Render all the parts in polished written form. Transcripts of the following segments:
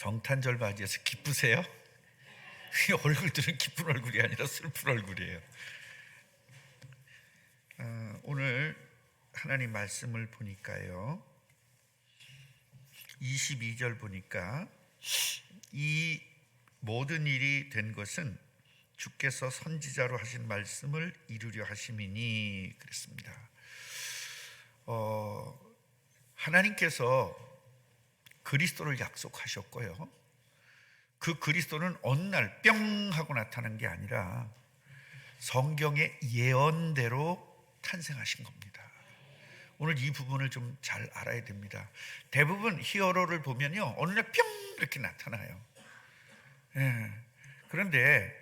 정탄절 맞이해서 기쁘세요? 얼굴들은 기쁜 얼굴이 아니라 슬픈 얼굴이에요. 오늘 하나님 말씀을 보니까요, 22절 보니까 이 모든 일이 된 것은 주께서 선지자로 하신 말씀을 이루려 하심이니 그랬습니다. 하나님께서 그리스도를 약속하셨고요, 그 그리스도는 어느 날 뿅 하고 나타난 게 아니라 성경의 예언대로 탄생하신 겁니다. 오늘 이 부분을 좀 잘 알아야 됩니다. 대부분 히어로를 보면요, 어느 날 뿅 이렇게 나타나요. 그런데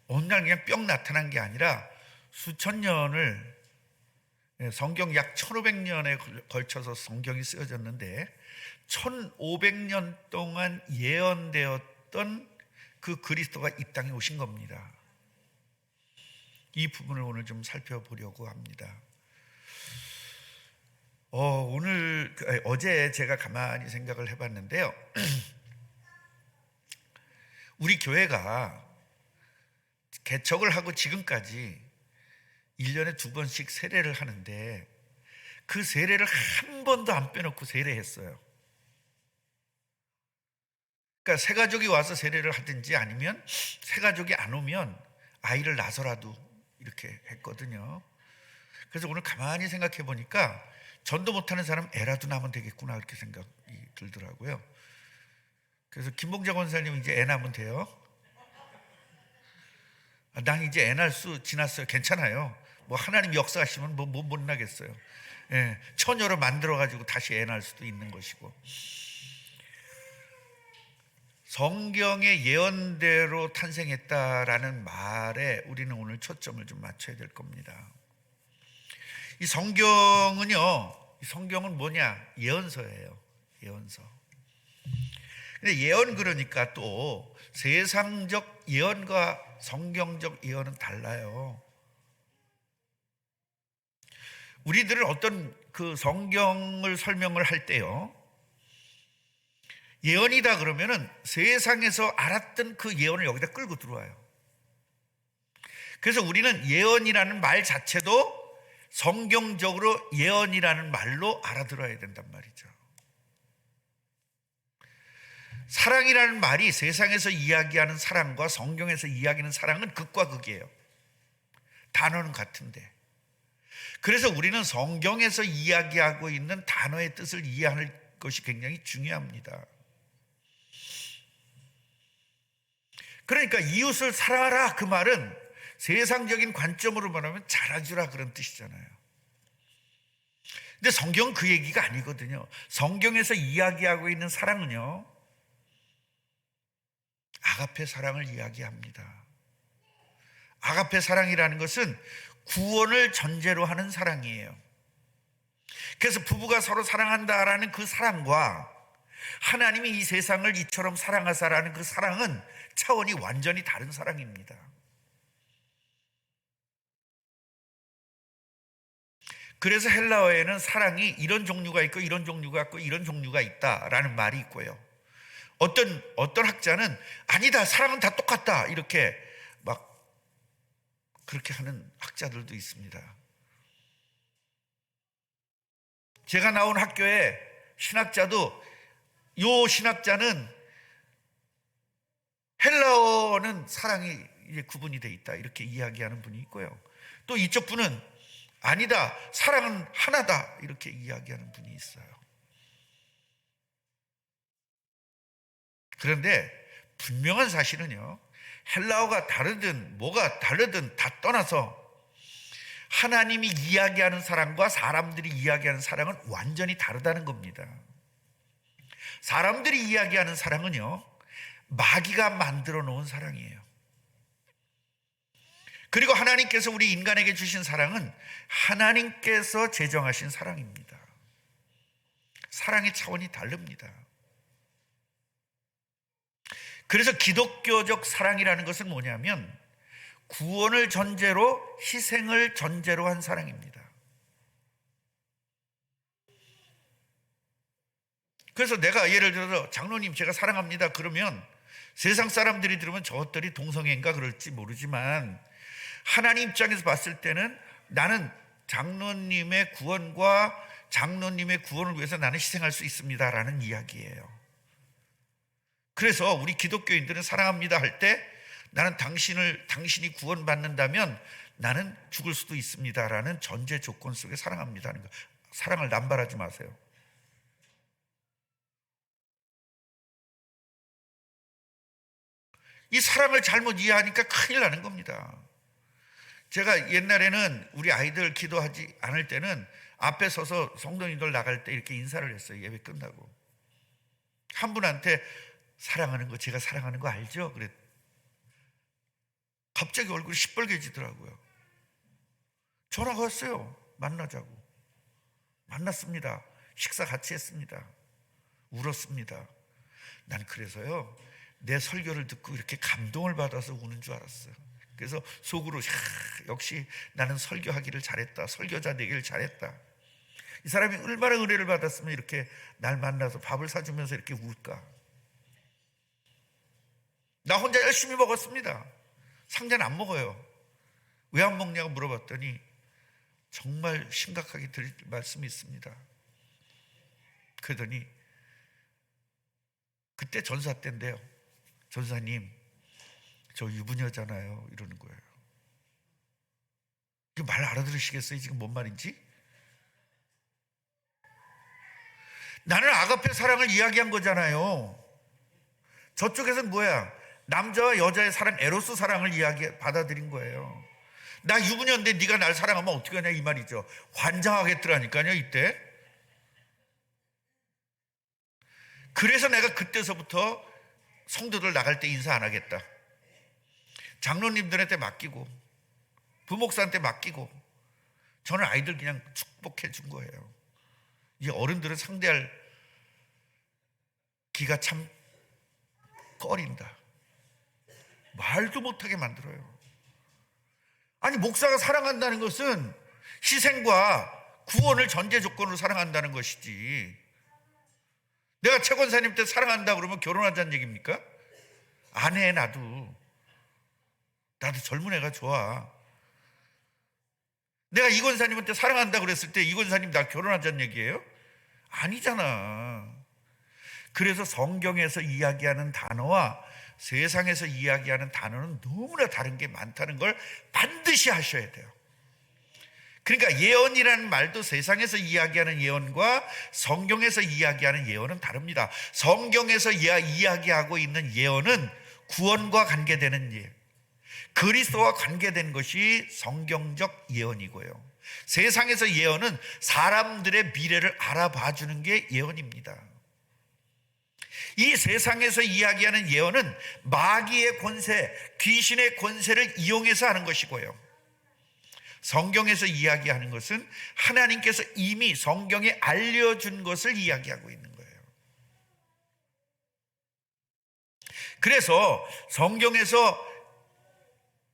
어느 날 그냥 뿅 나타난 게 아니라 수천 년을, 성경 약 1500년에 걸쳐서 성경이 쓰여졌는데 1500년 동안 예언되었던 그 그리스도가 이 땅에 오신 겁니다. 이 부분을 오늘 좀 살펴보려고 합니다. 어제 제가 가만히 생각을 해봤는데요, 우리 교회가 개척을 하고 지금까지 1년에 2번씩 세례를 하는데 그 세례를 한 번도 안 빼놓고 세례했어요. 그러니까 새 가족이 와서 세례를 하든지 아니면 새 가족이 안 오면 아이를 낳아서라도 이렇게 했거든요. 그래서 오늘 가만히 생각해 보니까 전도 못하는 사람 애라도 낳으면 되겠구나 그렇게 생각이 들더라고요. 그래서 김봉자 권사님 이제 애 낳으면 돼요. 난 이제 애 낳을 수 지났어요. 괜찮아요. 뭐 하나님 역사하시면 못 나겠어요. 처녀로 만들어가지고 다시 애 낳을 수도 있는 것이고, 성경의 예언대로 탄생했다라는 말에 우리는 오늘 초점을 좀 맞춰야 될 겁니다. 이 성경은 뭐냐? 예언서예요. 예언서. 근데 예언 그러니까 또 세상적 예언과 성경적 예언은 달라요. 우리들은 어떤 그 성경을 설명을 할 때요, 예언이다 그러면은 세상에서 알았던 그 예언을 여기다 끌고 들어와요. 그래서 우리는 예언이라는 말 자체도 성경적으로 예언이라는 말로 알아들어야 된단 말이죠. 사랑이라는 말이 세상에서 이야기하는 사랑과 성경에서 이야기하는 사랑은 극과 극이에요. 단어는 같은데. 그래서 우리는 성경에서 이야기하고 있는 단어의 뜻을 이해하는 것이 굉장히 중요합니다. 그러니까 이웃을 사랑하라 그 말은 세상적인 관점으로 말하면 잘해주라 그런 뜻이잖아요. 근데 성경은 그 얘기가 아니거든요. 성경에서 이야기하고 있는 사랑은요, 아가페 사랑을 이야기합니다. 아가페 사랑이라는 것은 구원을 전제로 하는 사랑이에요. 그래서 부부가 서로 사랑한다라는 그 사랑과 하나님이 이 세상을 이처럼 사랑하사라는 그 사랑은 차원이 완전히 다른 사랑입니다. 그래서 헬라어에는 사랑이 이런 종류가 있고 이런 종류가 있고 이런 종류가 있다라는 말이 있고요, 어떤 학자는 아니다, 사랑은 다 똑같다 이렇게 막 그렇게 하는 학자들도 있습니다. 제가 나온 학교에 신학자도 요 신학자는 헬라어는 사랑이 구분이 돼 있다 이렇게 이야기하는 분이 있고요, 또 이쪽 분은 아니다, 사랑은 하나다 이렇게 이야기하는 분이 있어요. 그런데 분명한 사실은요, 헬라어가 다르든 뭐가 다르든 다 떠나서 하나님이 이야기하는 사랑과 사람들이 이야기하는 사랑은 완전히 다르다는 겁니다. 사람들이 이야기하는 사랑은요, 마귀가 만들어 놓은 사랑이에요. 그리고 하나님께서 우리 인간에게 주신 사랑은 하나님께서 제정하신 사랑입니다. 사랑의 차원이 다릅니다. 그래서 기독교적 사랑이라는 것은 뭐냐면 구원을 전제로, 희생을 전제로 한 사랑입니다. 그래서 내가 예를 들어서 장로님 제가 사랑합니다 그러면 세상 사람들이 들으면 저것들이 동성애인가 그럴지 모르지만 하나님 입장에서 봤을 때는 나는 장로님의 구원과 장로님의 구원을 위해서 나는 희생할 수 있습니다라는 이야기예요. 그래서 우리 기독교인들은 사랑합니다 할 때 나는 당신이 구원받는다면 나는 죽을 수도 있습니다라는 전제 조건 속에 사랑합니다 하는 거. 사랑을 남발하지 마세요. 이 사랑을 잘못 이해하니까 큰일 나는 겁니다. 제가 옛날에는 우리 아이들 기도하지 않을 때는 앞에 서서 성도님들 나갈 때 이렇게 인사를 했어요. 예배 끝나고. 한 분한테 사랑하는 거 제가 사랑하는 거 알죠? 그래. 갑자기 얼굴이 시뻘개지더라고요. 전화가 왔어요. 만나자고. 만났습니다. 식사 같이 했습니다. 울었습니다. 난 그래서요 내 설교를 듣고 이렇게 감동을 받아서 우는 줄 알았어요. 그래서 속으로 역시 나는 설교하기를 잘했다. 설교자 되기를 잘했다. 이 사람이 얼마나 은혜를 받았으면 이렇게 날 만나서 밥을 사주면서 이렇게 울까. 나 혼자 열심히 먹었습니다. 상자는 안 먹어요. 왜 안 먹냐고 물어봤더니 정말 심각하게 드릴 말씀이 있습니다. 그러더니 그때 전사 때인데요. 전사님 저 유부녀잖아요 이러는 거예요. 이게 말 알아들으시겠어요? 지금 뭔 말인지? 나는 아가페 사랑을 이야기한 거잖아요. 저쪽에서는 뭐야? 남자와 여자의 사랑, 에로스 사랑을 받아들인 거예요. 나 유부녀인데 네가 날 사랑하면 어떻게 하냐 이 말이죠. 환장하겠더라니까요 이때. 그래서 내가 그때서부터 성도들 나갈 때 인사 안 하겠다. 장로님들한테 맡기고 부목사한테 맡기고 저는 아이들 그냥 축복해 준 거예요. 이 어른들은 상대할 기가 참 꺼린다. 말도 못하게 만들어요. 아니 목사가 사랑한다는 것은 희생과 구원을 전제 조건으로 사랑한다는 것이지, 내가 최 권사님 때 사랑한다 그러면 결혼하자는 얘기입니까? 안 해. 나도 젊은 애가 좋아. 내가 이 권사님한테 사랑한다 그랬을 때 이 권사님 나 결혼하자는 얘기예요? 아니잖아. 그래서 성경에서 이야기하는 단어와 세상에서 이야기하는 단어는 너무나 다른 게 많다는 걸 반드시 하셔야 돼요. 그러니까 예언이라는 말도 세상에서 이야기하는 예언과 성경에서 이야기하는 예언은 다릅니다. 성경에서 이야기하고 있는 예언은 구원과 관계되는 예, 그리스도와 관계된 것이 성경적 예언이고요. 세상에서 예언은 사람들의 미래를 알아봐 주는 게 예언입니다. 이 세상에서 이야기하는 예언은 마귀의 권세, 귀신의 권세를 이용해서 하는 것이고요. 성경에서 이야기하는 것은 하나님께서 이미 성경에 알려준 것을 이야기하고 있는 거예요. 그래서 성경에서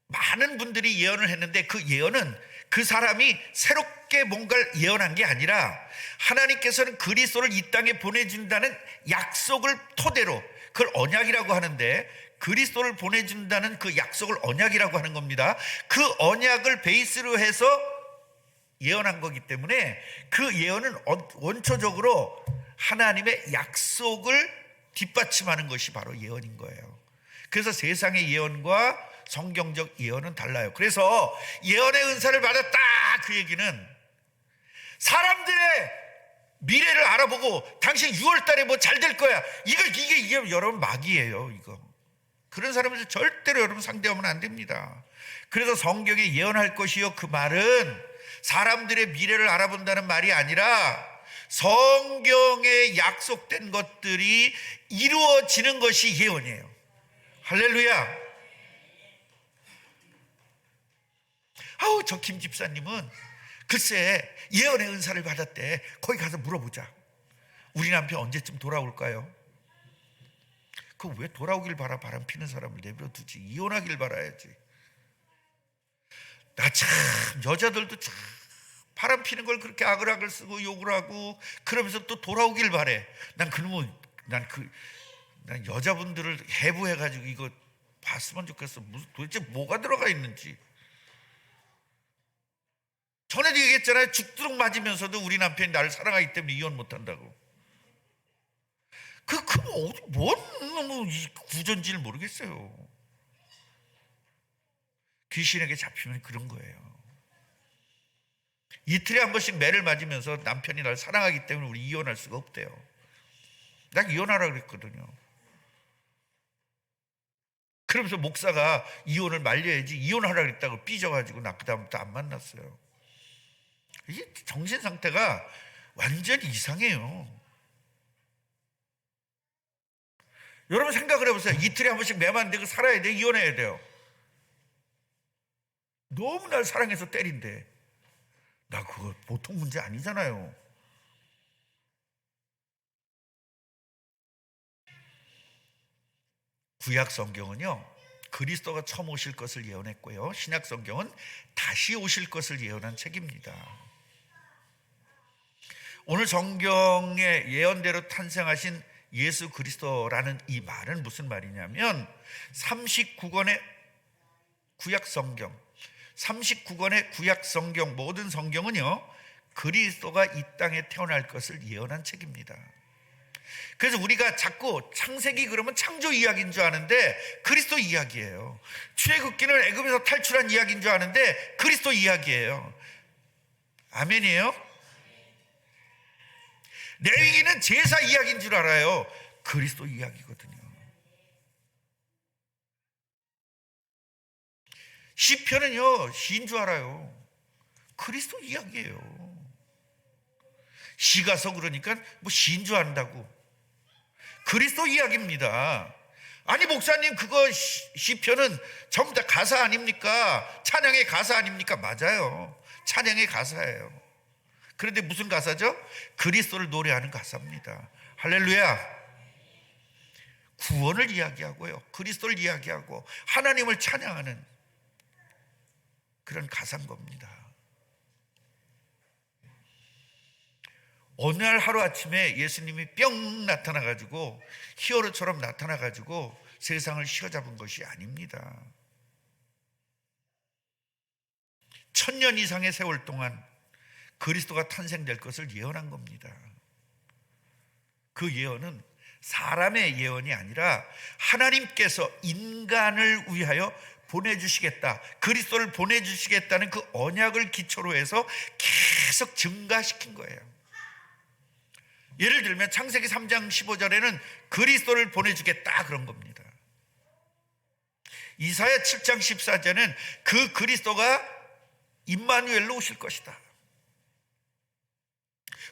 많은 분들이 예언을 했는데 그 예언은 그 사람이 새롭게 뭔가를 예언한 게 아니라 하나님께서는 그리스도를 이 땅에 보내준다는 약속을 토대로, 그걸 언약이라고 하는데 그리스도를 보내준다는 그 약속을 언약이라고 하는 겁니다. 그 언약을 베이스로 해서 예언한 거기 때문에 그 예언은 원초적으로 하나님의 약속을 뒷받침하는 것이 바로 예언인 거예요. 그래서 세상의 예언과 성경적 예언은 달라요. 그래서 예언의 은사를 받았다 그 얘기는 사람들의 미래를 알아보고 당신 6월 달에 뭐 잘 될 거야, 이게 여러분 마귀예요. 이거 그런 사람들 절대로 여러분 상대하면 안 됩니다. 그래서 성경에 예언할 것이요, 그 말은 사람들의 미래를 알아본다는 말이 아니라 성경에 약속된 것들이 이루어지는 것이 예언이에요. 할렐루야. 아우, 저 김 집사님은 글쎄 예언의 은사를 받았대. 거기 가서 물어보자. 우리 남편 언제쯤 돌아올까요? 그 왜 돌아오길 바라 바람 피는 사람을 내버려 두지? 이혼하길 바라야지. 나 참 여자들도 참 바람 피는 걸 그렇게 아글아글 쓰고 욕을 하고 그러면서 또 돌아오길 바래. 난 그러면 난 여자분들을 해부해가지고 이거 봤으면 좋겠어. 도대체 뭐가 들어가 있는지. 전에도 얘기했잖아요. 죽도록 맞으면서도 우리 남편이 나를 사랑하기 때문에 이혼 못한다고. 뭔 구전지를 모르겠어요. 귀신에게 잡히면 그런 거예요. 이틀에 한 번씩 매를 맞으면서 남편이 나를 사랑하기 때문에 우리 이혼할 수가 없대요. 난 이혼하라 그랬거든요. 그러면서 목사가 이혼을 말려야지 이혼하라 그랬다고 삐져가지고 나 그다음부터 안 만났어요. 이게 정신 상태가 완전히 이상해요. 여러분 생각을 해보세요. 이틀에 한 번씩 매 맞는데 살아야 돼? 이혼해야 돼요? 너무 날 사랑해서 때린대. 나 그거 보통 문제 아니잖아요. 구약 성경은요, 그리스도가 처음 오실 것을 예언했고요, 신약 성경은 다시 오실 것을 예언한 책입니다. 오늘 성경의 예언대로 탄생하신 예수 그리스도라는 이 말은 무슨 말이냐면 39권의 구약 성경 모든 성경은요, 그리스도가 이 땅에 태어날 것을 예언한 책입니다. 그래서 우리가 자꾸 창세기 그러면 창조 이야기인 줄 아는데 그리스도 이야기예요. 출애굽기는 애굽에서 탈출한 이야기인 줄 아는데 그리스도 이야기예요. 아멘이에요? 레위기는 제사 이야기인 줄 알아요. 그리스도 이야기거든요. 시편은요, 시인 줄 알아요. 그리스도 이야기예요. 시 가서 그러니까 뭐 시인 줄 안다고. 그리스도 이야기입니다. 아니 목사님 그거 시편은 전부 다 가사 아닙니까? 찬양의 가사 아닙니까? 맞아요. 찬양의 가사예요. 그런데 무슨 가사죠? 그리스도를 노래하는 가사입니다. 할렐루야. 구원을 이야기하고요, 그리스도를 이야기하고 하나님을 찬양하는 그런 가사인 겁니다. 어느 날 하루아침에 예수님이 뿅 나타나가지고 히어로처럼 나타나가지고 세상을 휘어잡은 것이 아닙니다. 1000년 이상의 세월 동안 그리스도가 탄생될 것을 예언한 겁니다. 그 예언은 사람의 예언이 아니라 하나님께서 인간을 위하여 보내주시겠다, 그리스도를 보내주시겠다는 그 언약을 기초로 해서 계속 증가시킨 거예요. 예를 들면 창세기 3장 15절에는 그리스도를 보내주겠다 그런 겁니다. 이사야 7장 14절에는 그 그리스도가 임마누엘로 오실 것이다,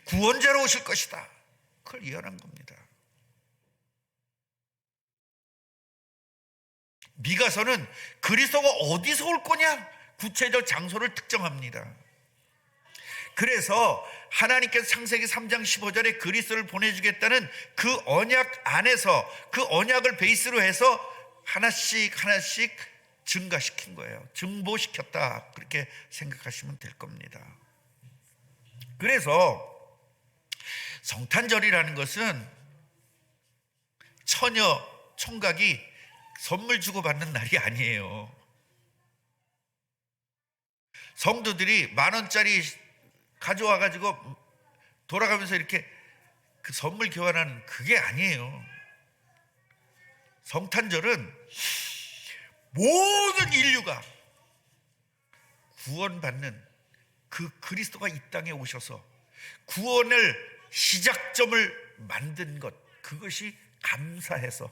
구원자로 오실 것이다, 그걸 예언한 겁니다. 미가서는 그리스도가 어디서 올 거냐 구체적 장소를 특정합니다. 그래서 하나님께서 창세기 3장 15절에 그리스도를 보내주겠다는 그 언약 안에서 그 언약을 베이스로 해서 하나씩 증가시킨 거예요. 증보시켰다, 그렇게 생각하시면 될 겁니다. 그래서 성탄절이라는 것은 처녀 총각이 선물 주고받는 날이 아니에요. 성도들이 10,000원짜리 가져와가지고 돌아가면서 이렇게 그 선물 교환하는 그게 아니에요. 성탄절은 모든 인류가 구원받는 그 그리스도가 이 땅에 오셔서 구원을 시작점을 만든 것, 그것이 감사해서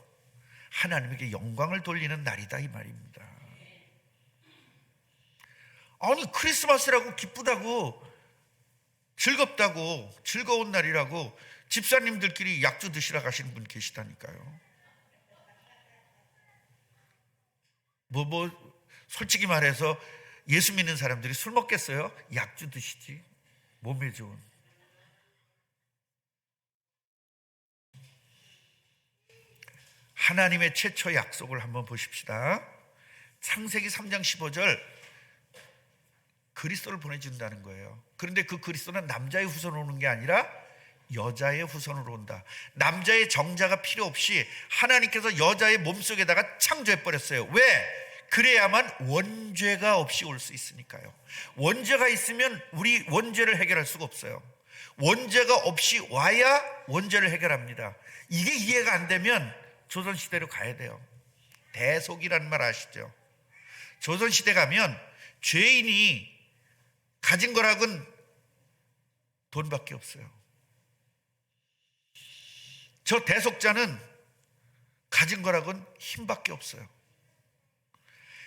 하나님에게 영광을 돌리는 날이다 이 말입니다. 아니 크리스마스라고 기쁘다고 즐겁다고 즐거운 날이라고 집사님들끼리 약주 드시러 가시는 분 계시다니까요. 솔직히 말해서 예수 믿는 사람들이 술 먹겠어요? 약주 드시지. 몸에 좋은. 하나님의 최초 약속을 한번 보십시다. 창세기 3장 15절 그리스도를 보내준다는 거예요. 그런데 그 그리스도는 남자의 후손으로 오는 게 아니라 여자의 후손으로 온다. 남자의 정자가 필요 없이 하나님께서 여자의 몸속에다가 창조해버렸어요. 왜? 그래야만 원죄가 없이 올 수 있으니까요. 원죄가 있으면 우리 원죄를 해결할 수가 없어요. 원죄가 없이 와야 원죄를 해결합니다. 이게 이해가 안 되면 조선시대로 가야 돼요. 대속이라는 말 아시죠? 조선시대 가면 죄인이 가진 거락은 돈밖에 없어요. 저 대속자는 가진 거락은 힘밖에 없어요.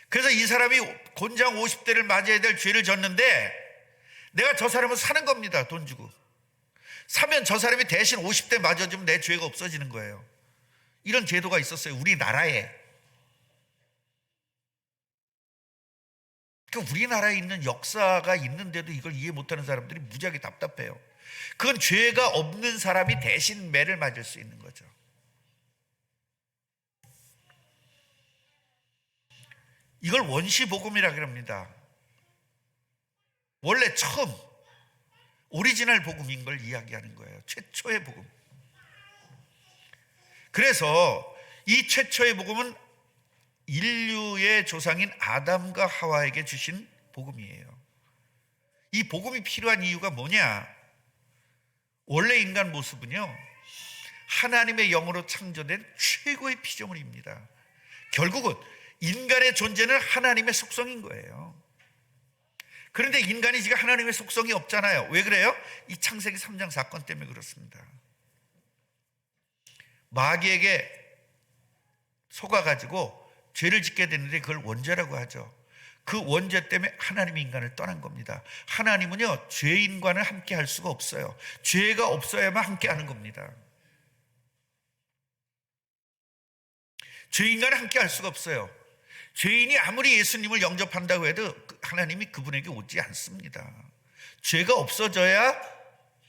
그래서 이 사람이 곤장 50대를 맞이해야 될 죄를 졌는데 내가 저 사람을 사는 겁니다. 돈 주고 사면 저 사람이 대신 50대 맞아주면 내 죄가 없어지는 거예요. 이런 제도가 있었어요, 우리나라에. 그러니까 우리나라에 있는 역사가 있는데도 이걸 이해 못하는 사람들이 무지하게 답답해요. 그건 죄가 없는 사람이 대신 매를 맞을 수 있는 거죠. 이걸 원시복음이라 그럽니다. 원래 처음 오리지널 복음인 걸 이야기하는 거예요. 최초의 복음. 그래서 이 최초의 복음은 인류의 조상인 아담과 하와에게 주신 복음이에요. 이 복음이 필요한 이유가 뭐냐? 원래 인간 모습은요, 하나님의 영으로 창조된 최고의 피조물입니다. 결국은 인간의 존재는 하나님의 속성인 거예요. 그런데 인간이 지금 하나님의 속성이 없잖아요. 왜 그래요? 이 창세기 3장 사건 때문에 그렇습니다. 마귀에게 속아가지고 죄를 짓게 되는데 그걸 원죄라고 하죠. 그 원죄 때문에 하나님이 인간을 떠난 겁니다. 하나님은요, 죄인과는 함께 할 수가 없어요. 죄가 없어야만 함께 하는 겁니다. 죄인과는 함께 할 수가 없어요. 죄인이 아무리 예수님을 영접한다고 해도 하나님이 그분에게 오지 않습니다. 죄가 없어져야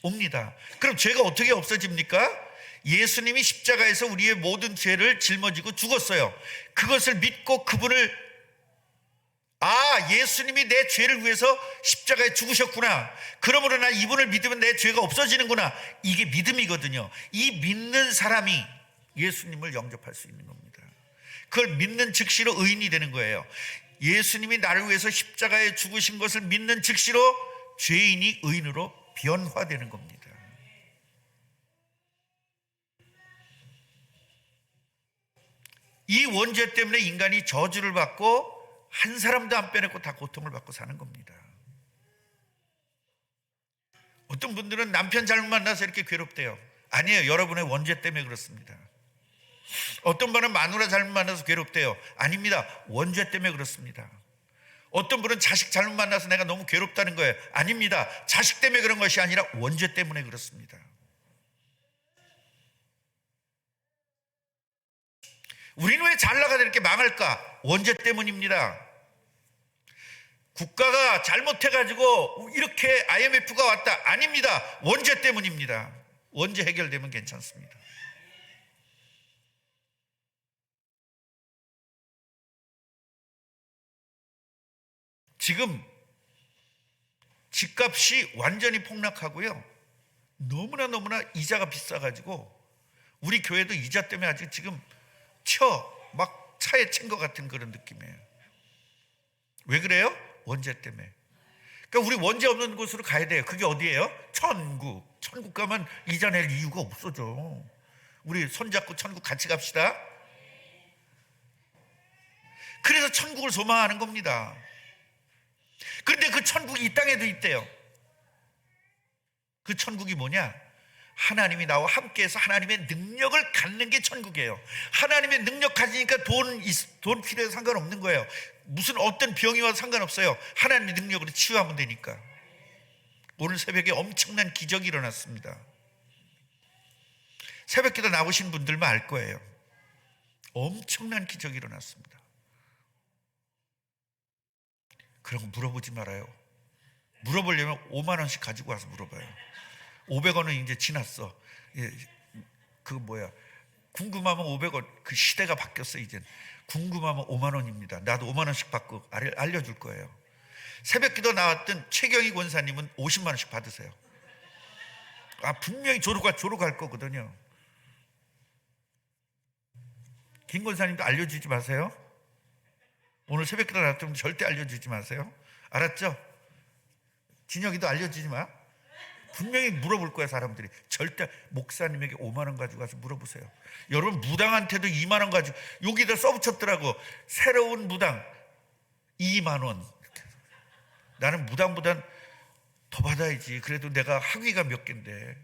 옵니다. 그럼 죄가 어떻게 없어집니까? 예수님이 십자가에서 우리의 모든 죄를 짊어지고 죽었어요. 그것을 믿고 그분을, 예수님이 내 죄를 위해서 십자가에 죽으셨구나, 그러므로 난 이분을 믿으면 내 죄가 없어지는구나, 이게 믿음이거든요. 이 믿는 사람이 예수님을 영접할 수 있는 겁니다. 그걸 믿는 즉시로 의인이 되는 거예요. 예수님이 나를 위해서 십자가에 죽으신 것을 믿는 즉시로 죄인이 의인으로 변화되는 겁니다. 이 원죄 때문에 인간이 저주를 받고 한 사람도 안 빼놓고 다 고통을 받고 사는 겁니다. 어떤 분들은 남편 잘못 만나서 이렇게 괴롭대요. 아니에요. 여러분의 원죄 때문에 그렇습니다. 어떤 분은 마누라 잘못 만나서 괴롭대요. 아닙니다. 원죄 때문에 그렇습니다. 어떤 분은 자식 잘못 만나서 내가 너무 괴롭다는 거예요. 아닙니다. 자식 때문에 그런 것이 아니라 원죄 때문에 그렇습니다. 우리는 왜 잘 나가다 이렇게 망할까? 원죄 때문입니다. 국가가 잘못해가지고 이렇게 IMF가 왔다. 아닙니다. 원죄 때문입니다. 원죄 해결되면 괜찮습니다. 지금 집값이 완전히 폭락하고요, 너무나 이자가 비싸가지고 우리 교회도 이자 때문에 아직 지금 막 차에 친 것 같은 그런 느낌이에요. 왜 그래요? 원죄 때문에. 그러니까 우리 원죄 없는 곳으로 가야 돼요. 그게 어디예요? 천국 가면 이자 낼 이유가 없어져. 우리 손잡고 천국 같이 갑시다. 그래서 천국을 소망하는 겁니다. 그런데 그 천국이 이 땅에도 있대요. 그 천국이 뭐냐? 하나님이 나와 함께해서 하나님의 능력을 갖는 게 천국이에요. 하나님의 능력 가지니까 돈 필요해서 상관없는 거예요. 무슨 어떤 병이 와도 상관없어요. 하나님의 능력으로 치유하면 되니까. 오늘 새벽에 엄청난 기적이 일어났습니다. 새벽기도 나오신 분들만 알 거예요. 엄청난 기적이 일어났습니다. 그런 거 물어보지 말아요. 물어보려면 5만 원씩 가지고 와서 물어봐요. 500원은 이제 지났어. 궁금하면 500원. 그 시대가 바뀌었어. 이젠 궁금하면 5만 원입니다. 나도 5만 원씩 받고 알려줄 거예요. 새벽기도 나왔던 최경희 권사님은 50만 원씩 받으세요. 분명히 조로갈 거거든요. 김 권사님도 알려주지 마세요. 오늘 새벽기도 나왔던 절대 알려주지 마세요. 알았죠? 진혁이도 알려주지 마. 분명히 물어볼 거야. 사람들이 절대. 목사님에게 5만 원 가지고 가서 물어보세요. 여러분, 무당한테도 2만 원 가지고, 여기다 써붙였더라고. 새로운 무당 2만 원. 나는 무당보단 더 받아야지. 그래도 내가 학위가 몇 개인데,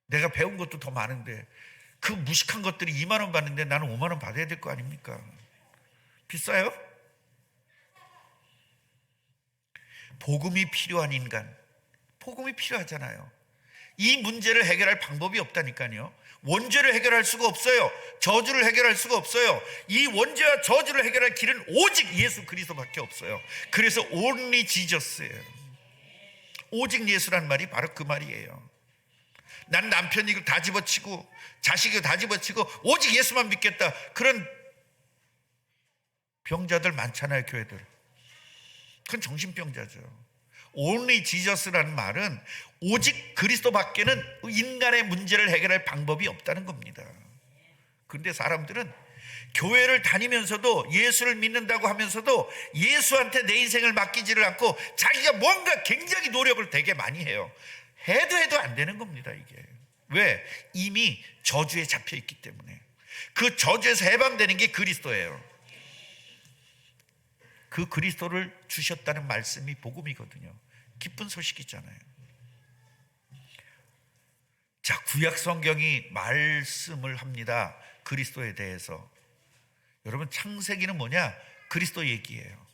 내가 배운 것도 더 많은데, 그 무식한 것들이 2만 원 받는데 나는 5만 원 받아야 될 거 아닙니까? 비싸요? 복음이 필요한 인간, 복음이 필요하잖아요. 이 문제를 해결할 방법이 없다니까요. 원죄를 해결할 수가 없어요. 저주를 해결할 수가 없어요. 이 원죄와 저주를 해결할 길은 오직 예수 그리스도밖에 없어요. 그래서 only Jesus예요. 오직 예수란 말이 바로 그 말이에요. 난 남편이고 다 집어치고 자식이고 다 집어치고 오직 예수만 믿겠다. 그런 병자들 많잖아요, 교회들. 그건 정신병자죠. only Jesus라는 말은 오직 그리스도밖에는 인간의 문제를 해결할 방법이 없다는 겁니다. 그런데 사람들은 교회를 다니면서도 예수를 믿는다고 하면서도 예수한테 내 인생을 맡기지를 않고 자기가 뭔가 굉장히 노력을 되게 많이 해요. 해도 안 되는 겁니다, 이게. 왜? 이미 저주에 잡혀 있기 때문에. 그 저주에서 해방되는 게 그리스도예요. 그 그리스도를 주셨다는 말씀이 복음이거든요. 기쁜 소식이잖아요. 자, 구약 성경이 말씀을 합니다. 그리스도에 대해서. 여러분, 창세기는 뭐냐? 그리스도 얘기예요.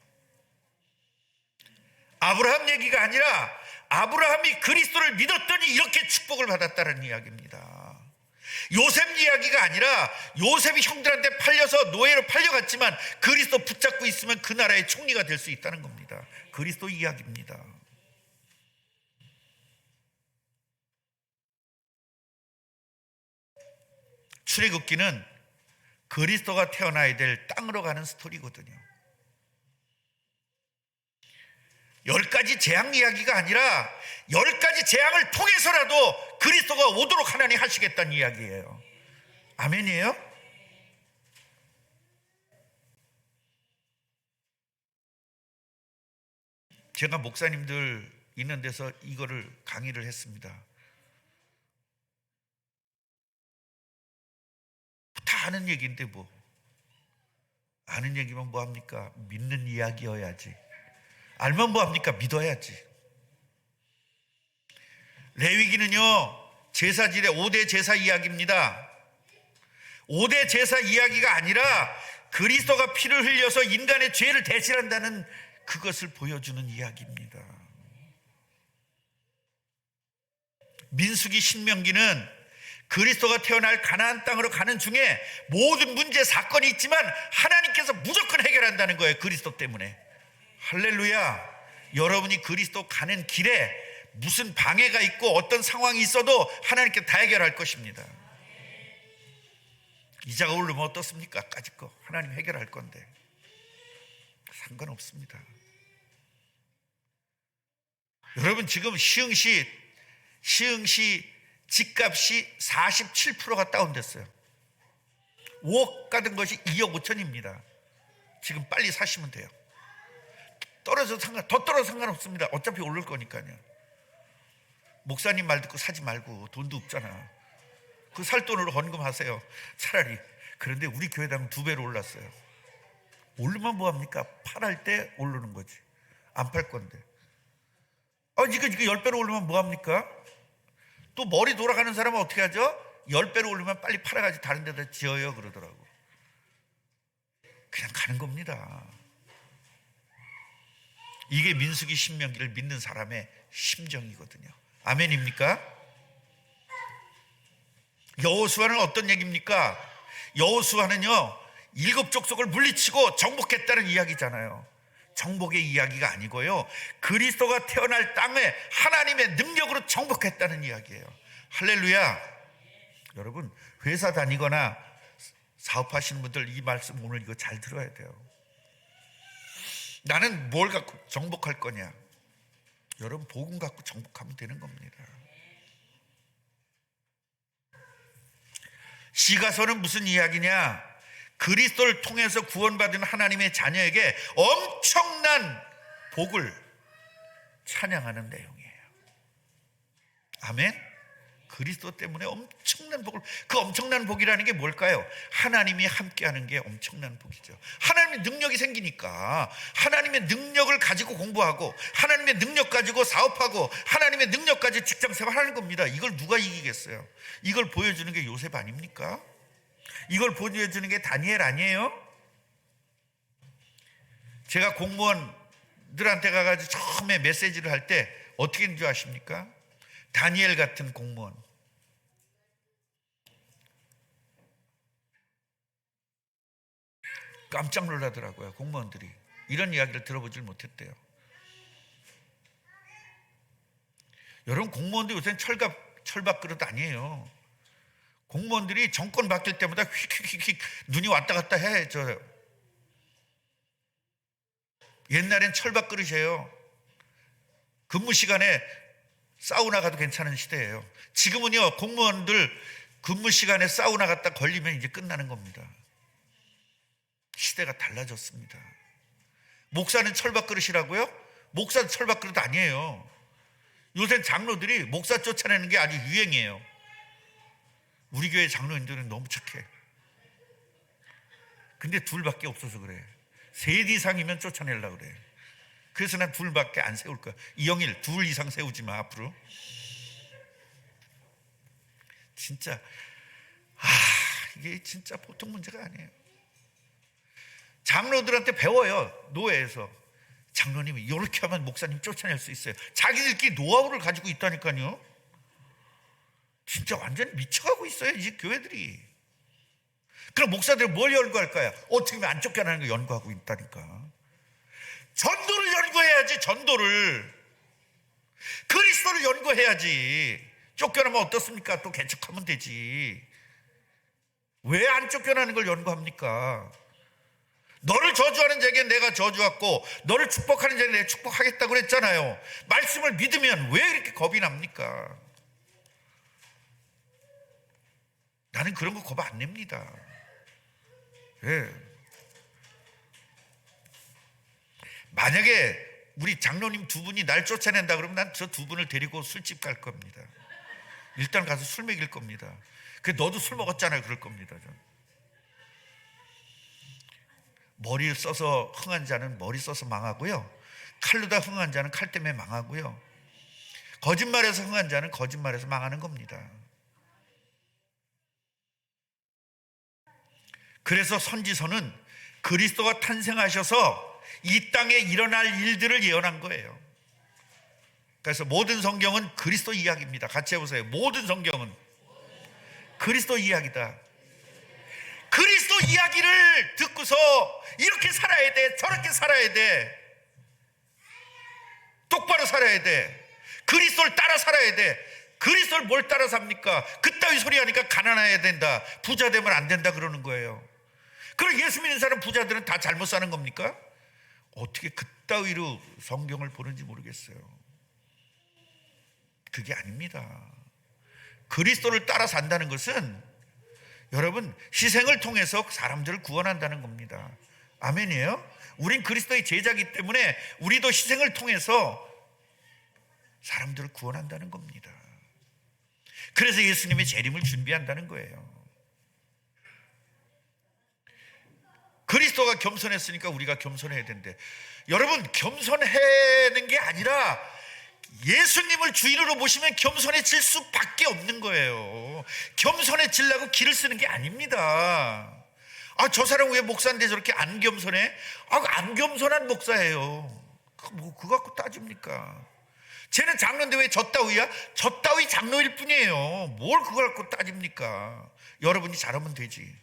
아브라함 얘기가 아니라 아브라함이 그리스도를 믿었더니 이렇게 축복을 받았다는 이야기입니다. 요셉 이야기가 아니라 요셉이 형들한테 팔려서 노예로 팔려갔지만 그리스도 붙잡고 있으면 그 나라의 총리가 될 수 있다는 겁니다. 그리스도 이야기입니다. 출애굽기는 그리스도가 태어나야 될 땅으로 가는 스토리거든요. 10가지 재앙 이야기가 아니라 10가지 재앙을 통해서라도 그리스도가 오도록 하나님 하시겠다는 이야기예요. 아멘이에요? 제가 목사님들 있는 데서 이거를 강의를 했습니다. 다 아는 얘기인데 뭐 아는 얘기면 뭐합니까? 믿는 이야기여야지. 알면 뭐합니까? 믿어야지. 레위기는요, 제사질의 5대 제사 이야기입니다. 5대 제사 이야기가 아니라 그리스도가 피를 흘려서 인간의 죄를 대신한다는 그것을 보여주는 이야기입니다. 민수기 신명기는 그리스도가 태어날 가나안 땅으로 가는 중에 모든 문제 사건이 있지만 하나님께서 무조건 해결한다는 거예요. 그리스도 때문에. 할렐루야. 여러분이 그리스도 가는 길에 무슨 방해가 있고 어떤 상황이 있어도 하나님께 다 해결할 것입니다. 이자가 오르면 어떻습니까? 까짓 거 하나님 해결할 건데 상관없습니다. 여러분, 지금 시흥시 집값이 47%가 다운됐어요. 5억 가던 것이 2억 5천입니다. 지금 빨리 사시면 돼요. 더 떨어져도 상관없습니다. 어차피 오를 거니까요. 목사님 말 듣고 사지 말고, 돈도 없잖아. 그 살 돈으로 헌금하세요, 차라리. 그런데 우리 교회당 2배로 올랐어요. 오르면 뭐합니까? 팔할 때 오르는 거지. 안 팔 건데. 이거 10배로 오르면 뭐합니까? 또 머리 돌아가는 사람은 어떻게 하죠? 10배로 오르면 빨리 팔아가지고 다른 데다 지어요 그러더라고. 그냥 가는 겁니다. 이게 민수기 신명기를 믿는 사람의 심정이거든요. 아멘입니까? 여호수아는 어떤 얘기입니까? 여호수아는요, 7족속을 물리치고 정복했다는 이야기잖아요. 정복의 이야기가 아니고요, 그리스도가 태어날 땅에 하나님의 능력으로 정복했다는 이야기예요. 할렐루야. 여러분, 회사 다니거나 사업하시는 분들 이 말씀 오늘 이거 잘 들어야 돼요. 나는 뭘 갖고 정복할 거냐? 여러분, 복음 갖고 정복하면 되는 겁니다. 시가서는 무슨 이야기냐? 그리스도를 통해서 구원받은 하나님의 자녀에게 엄청난 복을 찬양하는 내용이에요. 아멘. 그리스도 때문에 엄청난 복을, 그 엄청난 복이라는 게 뭘까요? 하나님이 함께하는 게 엄청난 복이죠. 하나님의 능력이 생기니까 하나님의 능력을 가지고 공부하고 하나님의 능력 가지고 사업하고 하나님의 능력 가지고 직장생활 하는 겁니다. 이걸 누가 이기겠어요? 이걸 보여주는 게 요셉 아닙니까? 이걸 보여주는 게 다니엘 아니에요? 제가 공무원들한테 가가지고 처음에 메시지를 할 때 어떻게 했는 줄 아십니까? 다니엘 같은 공무원, 깜짝 놀라더라고요. 공무원들이 이런 이야기를 들어보질 못했대요. 여러분, 공무원들 요새는 철밥그릇 아니에요. 공무원들이 정권 바뀔 때마다 휙휙휙 눈이 왔다 갔다 해져요. 옛날엔 철밥그릇이에요. 근무 시간에 사우나 가도 괜찮은 시대예요. 지금은요, 공무원들 근무 시간에 사우나 갔다 걸리면 이제 끝나는 겁니다. 시대가 달라졌습니다. 목사는 철밥그릇이라고요? 목사는 철밥그릇 아니에요. 요새 장로들이 목사 쫓아내는 게 아주 유행이에요. 우리 교회 장로님들은 너무 착해. 근데 둘밖에 없어서 그래. 셋 이상이면 쫓아내려고 그래. 그래서 난 둘밖에 안 세울 거야. 이영일, 둘 이상 세우지 마 앞으로. 진짜 이게 진짜 보통 문제가 아니에요. 장로들한테 배워요. 노예에서. 장로님이 이렇게 하면 목사님 쫓아낼 수 있어요. 자기들끼리 노하우를 가지고 있다니까요. 진짜 완전히 미쳐가고 있어요, 이 교회들이. 그럼 목사들은 뭘 연구할까요? 어떻게 하면 안 쫓겨나는 거 연구하고 있다니까. 전도를 연구해야지. 전도를, 그리스도를 연구해야지. 쫓겨나면 어떻습니까? 또 개척하면 되지. 왜 안 쫓겨나는 걸 연구합니까? 너를 저주하는 자에게 내가 저주하고 너를 축복하는 자에게 내가 축복하겠다고 그랬잖아요. 말씀을 믿으면 왜 이렇게 겁이 납니까? 나는 그런 거 겁 안 냅니다. 예. 만약에 우리 장로님 두 분이 날 쫓아낸다 그러면 난 저 두 분을 데리고 술집 갈 겁니다. 일단 가서 술 먹일 겁니다. 그 너도 술 먹었잖아요 그럴 겁니다. 전. 머리 써서 흥한 자는 머리 써서 망하고요, 칼로다 흥한 자는 칼 때문에 망하고요, 거짓말해서 흥한 자는 거짓말해서 망하는 겁니다. 그래서 선지서는 그리스도가 탄생하셔서 이 땅에 일어날 일들을 예언한 거예요. 그래서 모든 성경은 그리스도 이야기입니다. 같이 해보세요. 모든 성경은 그리스도 이야기다. 그리스도 이야기를 듣고서 이렇게 살아야 돼, 저렇게 살아야 돼, 똑바로 살아야 돼, 그리스도를 따라 살아야 돼. 그리스도를 뭘 따라 삽니까? 그따위 소리 하니까 가난해야 된다, 부자 되면 안 된다 그러는 거예요. 그럼 예수 믿는 사람 부자들은 다 잘못 사는 겁니까? 어떻게 그따위로 성경을 보는지 모르겠어요. 그게 아닙니다. 그리스도를 따라 산다는 것은 여러분 희생을 통해서 사람들을 구원한다는 겁니다. 아멘이에요? 우린 그리스도의 제자이기 때문에 우리도 희생을 통해서 사람들을 구원한다는 겁니다. 그래서 예수님의 재림을 준비한다는 거예요. 그리스도가 겸손했으니까 우리가 겸손해야 된대. 여러분, 겸손하는 게 아니라 예수님을 주인으로 모시면 겸손해질 수밖에 없는 거예요. 겸손해지려고 길을 쓰는 게 아닙니다. 저 사람 왜 목사인데 저렇게 안 겸손해? 안 겸손한 목사예요. 그거 갖고 따집니까? 쟤는 장로인데 왜 저 따위야? 저 따위 장로일 뿐이에요. 뭘 그걸 갖고 따집니까? 여러분이 잘하면 되지.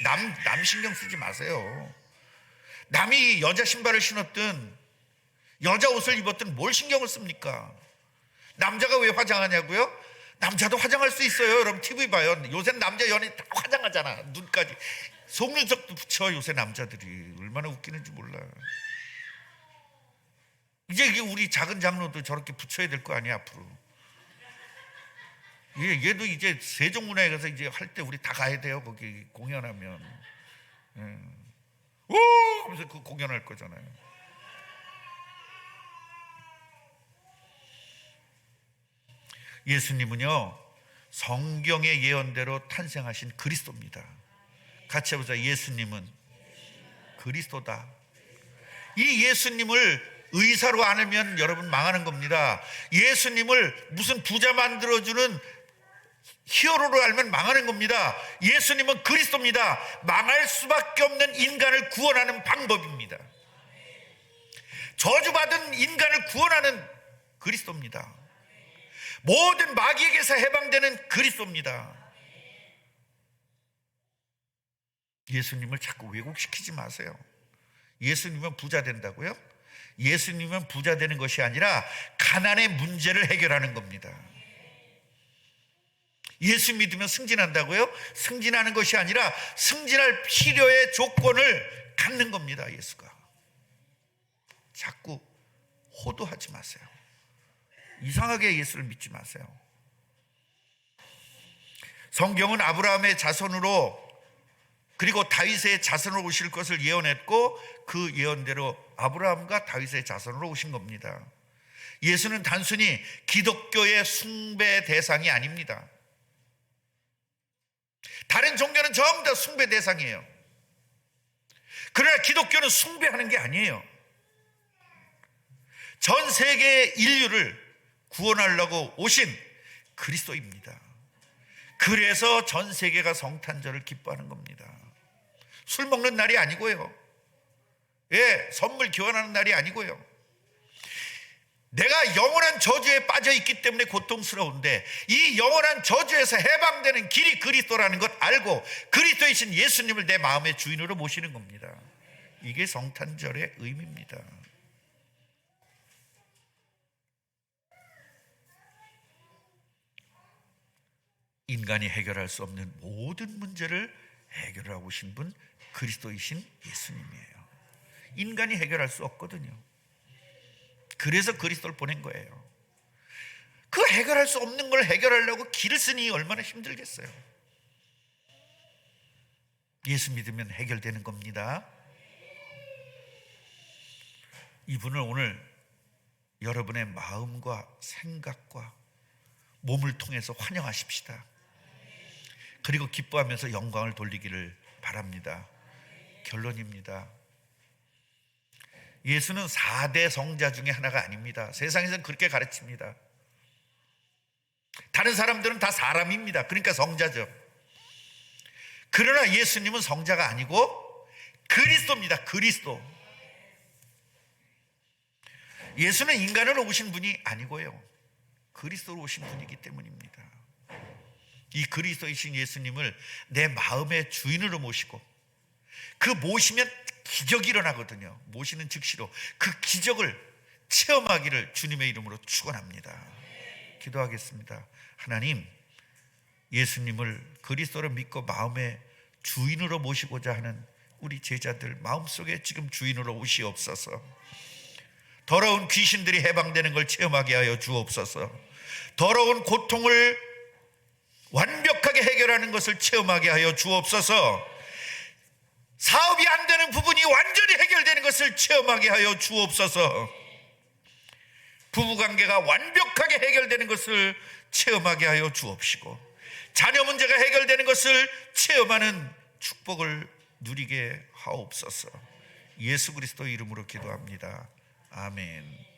남 신경 쓰지 마세요. 남이 여자 신발을 신었든 여자 옷을 입었든 뭘 신경을 씁니까? 남자가 왜 화장하냐고요? 남자도 화장할 수 있어요. 여러분 TV 봐요. 요새 남자 연예인 다 화장하잖아. 눈까지 속눈썹도 붙여. 요새 남자들이 얼마나 웃기는지 몰라. 이제 우리 작은 장로도 저렇게 붙여야 될 거 아니야 앞으로. 얘도 이제 세종문화에 가서 이제 할 때 우리 다 가야 돼요. 거기 공연하면. 오! 하면서 그 공연할 거잖아요. 예수님은요, 성경의 예언대로 탄생하신 그리스도입니다. 같이 해보자. 예수님은 그리스도다. 이 예수님을 의사로 안으면 여러분 망하는 겁니다. 예수님을 무슨 부자 만들어주는 히어로로 알면 망하는 겁니다. 예수님은 그리스도입니다. 망할 수밖에 없는 인간을 구원하는 방법입니다. 저주받은 인간을 구원하는 그리스도입니다. 모든 마귀에게서 해방되는 그리스도입니다. 예수님을 자꾸 왜곡시키지 마세요. 예수님은 부자 된다고요? 예수님은 부자 되는 것이 아니라 가난의 문제를 해결하는 겁니다. 예수 믿으면 승진한다고요? 승진하는 것이 아니라 승진할 필요의 조건을 갖는 겁니다. 예수가. 자꾸 호도하지 마세요. 이상하게 예수를 믿지 마세요. 성경은 아브라함의 자손으로 그리고 다윗의 자손으로 오실 것을 예언했고 그 예언대로 아브라함과 다윗의 자손으로 오신 겁니다. 예수는 단순히 기독교의 숭배 대상이 아닙니다. 다른 종교는 전부 다 숭배 대상이에요. 그러나 기독교는 숭배하는 게 아니에요. 전 세계의 인류를 구원하려고 오신 그리스도입니다. 그래서 전 세계가 성탄절을 기뻐하는 겁니다. 술 먹는 날이 아니고요. 선물 교환하는 날이 아니고요. 내가 영원한 저주에 빠져 있기 때문에 고통스러운데 이 영원한 저주에서 해방되는 길이 그리스도라는 것 알고 그리스도이신 예수님을 내 마음의 주인으로 모시는 겁니다. 이게 성탄절의 의미입니다. 인간이 해결할 수 없는 모든 문제를 해결하고 오신 분 그리스도이신 예수님이에요. 인간이 해결할 수 없거든요. 그래서 그리스도를 보낸 거예요. 그 해결할 수 없는 걸 해결하려고 길을 쓰니 얼마나 힘들겠어요. 예수 믿으면 해결되는 겁니다. 이분을 오늘 여러분의 마음과 생각과 몸을 통해서 환영하십시다. 그리고 기뻐하면서 영광을 돌리기를 바랍니다. 결론입니다. 예수는 4대 성자 중에 하나가 아닙니다. 세상에서는 그렇게 가르칩니다. 다른 사람들은 다 사람입니다. 그러니까 성자죠. 그러나 예수님은 성자가 아니고 그리스도입니다. 그리스도. 예수는 인간으로 오신 분이 아니고요. 그리스도로 오신 분이기 때문입니다. 이 그리스도이신 예수님을 내 마음의 주인으로 모시고 그 모시면 기적이 일어나거든요. 모시는 즉시로 그 기적을 체험하기를 주님의 이름으로 축원합니다. 기도하겠습니다. 하나님, 예수님을 그리스도로 믿고 마음의 주인으로 모시고자 하는 우리 제자들 마음속에 지금 주인으로 오시옵소서. 더러운 귀신들이 해방되는 걸 체험하게 하여 주옵소서. 더러운 고통을 완벽하게 해결하는 것을 체험하게 하여 주옵소서. 사업이 안 되는 부분이 완전히 해결되는 것을 체험하게 하여 주옵소서. 부부관계가 완벽하게 해결되는 것을 체험하게 하여 주옵시고 자녀 문제가 해결되는 것을 체험하는 축복을 누리게 하옵소서. 예수 그리스도 이름으로 기도합니다. 아멘.